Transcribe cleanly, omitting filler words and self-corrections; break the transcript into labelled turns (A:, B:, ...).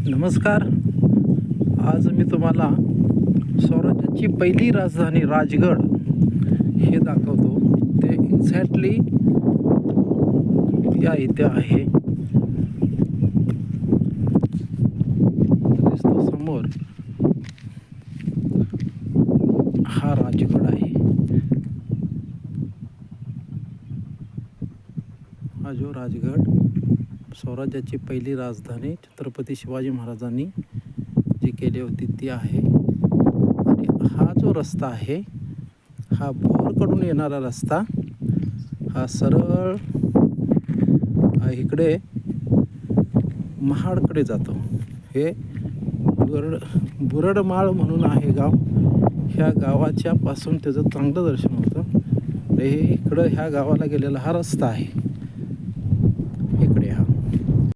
A: नमस्कार. आज मी तुम्हाला स्वराज्याची पहिली राजधानी राजगड हे दाखवतो. ते एक्झॅक्टली या इथे आहे. दिसतो समोर हा राजगड आहे. हा जो राजगड स्वराज्याची पहिली राजधानी छत्रपती शिवाजी महाराजांनी जी केली होती ती आहे. आणि हा जो रस्ता आहे हा भोरकडून येणारा रस्ता हा सरळ इकडे महाडकडे जातो. हे बुरडमाळ म्हणून आहे गाव. ह्या गावाच्या पासून त्याचं चांगलं दर्शन होतं. हे इकडं ह्या गावाला गेलेला हा रस्ता आहे.